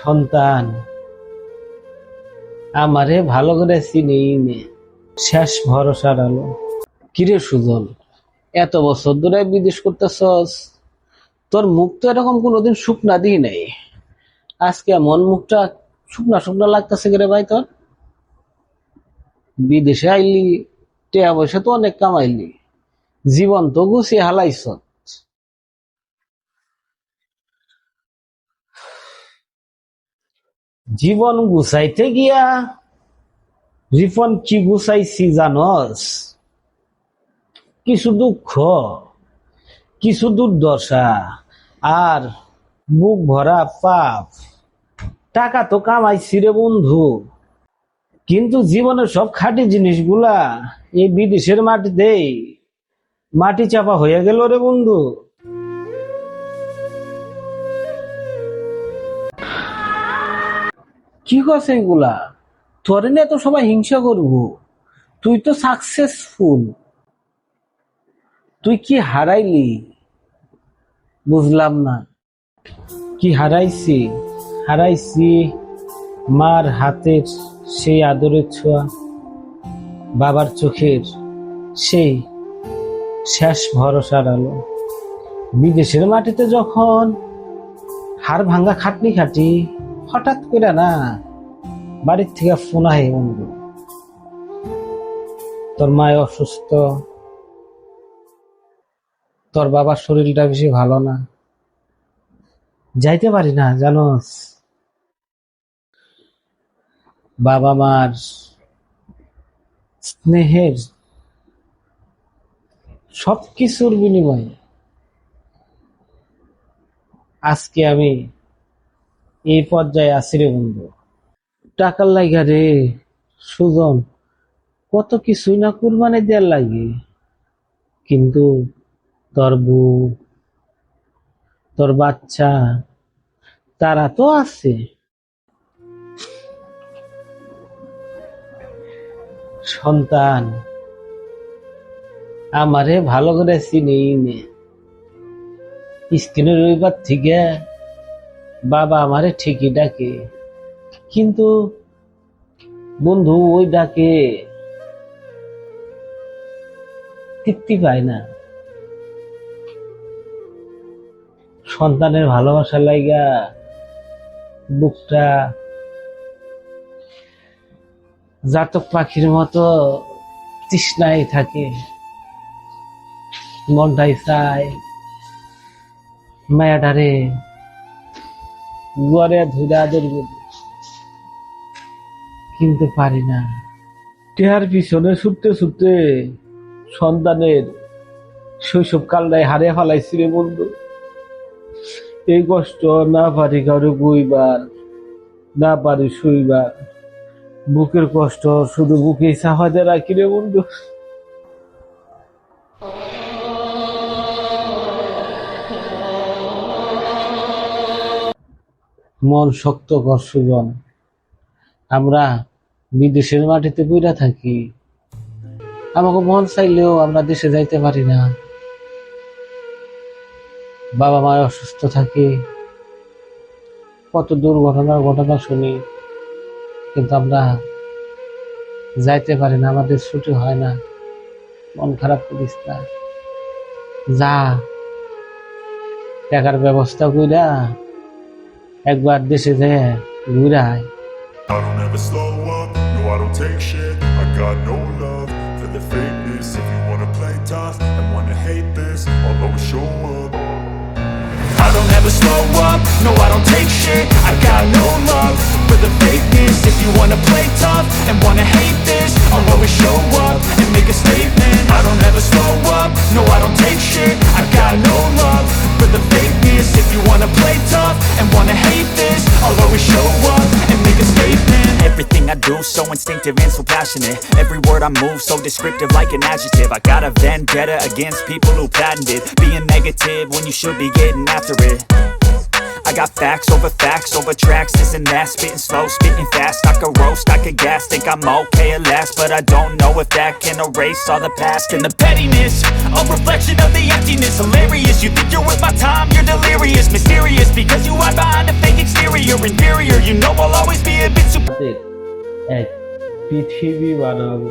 সন্তান আমারে ভালো করে চিনেই নে, শেষ ভরসার আলো। কিরে সুজন, এত বছর ধরে বিদেশ করতেছস, তোর মুখ তো এরকম কোনোদিন শুকনা দিই নাই। আজকে এমন মুখটা শুকনা শুকনা লাগতেছে রে ভাই তোর? বিদেশে আইলি, টাকা পয়সা তো অনেক কামাইলি, জীবন তো গুছিয়ে হালাইছ। জীবন গুছাইতে গিয়া রিফন কি গুছাইছি জানস? কিছু দুঃখ, কিছু দুর্দশা, আর বুক ভরা পাপ। টাকা তো কামাইছি রে বন্ধু, কিন্তু জীবনের সব খাঁটি জিনিসগুলা এই বিদেশের মাটিতে মাটি চাপা হয়ে গেল রে বন্ধু। কি করছে এগুলা? তোর নিয়ে তো সবাই হিংসা করবো, তুই তো সাকসেসফুল। তুই কি হারাইলি বুঝলাম না। কি হারাইছি? হারাইছি মার হাতের সেই আদরের ছোঁয়া, বাবার চোখের সেই শেষ ভরসার আলো। বিদেশের মাটিতে যখন হাড় ভাঙ্গা খাটনি খাটি, হঠাৎ করে না বাড়ির থেকে ফোন আহে, বন্ধু তোর মায় অসুস্থ, তোর বাবার শরীরটা বেশি ভালো না, যাইতে পারি না জানোস। বাবা মার স্নেহের সবকিছুর বিনিময়ে আজকে আমি এই পর্যায়ে আছি রে বন্ধু। টাকার লাগা রে সুজন, কত কিছুই না কুরবানি দেওয়ার লাগে, কিন্তু তোর বউ, তোর বাচ্চা, তারা তো আছে। সন্তান আমারে ভালো করে চিনেই নে। স্ক্রিনের রবিবার থেকে বাবা আমারে ঠিকই ডাকে, কিন্তু বন্ধু ওই ডাকে তৃপ্তি পায় না। সন্তানের ভালোবাসা লাইগা বুকটা জাতক পাখির মতো তৃষ্ণায় থাকে, মনটাই চায় মায়াডারে গড়ে ধুলে আদর করি, কিন্তু পারি না। টেহার পিছনে ছুটতে ছুটতে সন্তানের শৈশব কালটাই হারিয়ে ফেলাইছি রে বন্ধু। এই কষ্ট না পারি কারো বইবার, না পারি শুইবার, বুকের কষ্ট শুধু বুকেই চাপাতে রাখি রে বন্ধু। মন শক্ত কর সুজন, আমরা বিদেশের মাটিতে পইরা থাকি, আমাকে মন চাইলেও আমরা দেশে যাইতে পারি না। বাবা মা অসুস্থ থাকে, কত দুর্ঘটনার ঘটনা শুনি, কিন্তু আমরা যাইতে পারি না, আমাদের ছুটি হয় না। মন খারাপ করিস না, যা টাকার ব্যবস্থা কইরা একবার দেশে যেয়ে ঘুরে আয়। I don't ever slow up, no I don't take shit. I got no love for the fakeness. If you wanna play tough and wanna hate this, I'll always show up. I don't ever slow up, no I don't take shit. I got no love for the fakeness. If you wanna play tough and wanna hate this, I'll always show up and make a statement. I don't ever slow up, no I don't take shit. I got no love for the fakeness. If you wanna play tough and wanna hate this, I'll always show up and make a statement. Everything I do so instinctive and so passionate. Every word I move so descriptive like an adjective. I got a vendetta against people who patented being negative when you should be getting after it. I got facts over tracks, this and that. Spitting slow, spitting fast, I could roast, I could gas. Think I'm okay at last, but I don't know if that can erase all the past. And the pettiness, a reflection of the emptiness. Hilarious, you think you're worth my time, you're delirious. Mysterious, because you hide behind a fake exterior. Inferior, এক পৃথিবী বানাবো।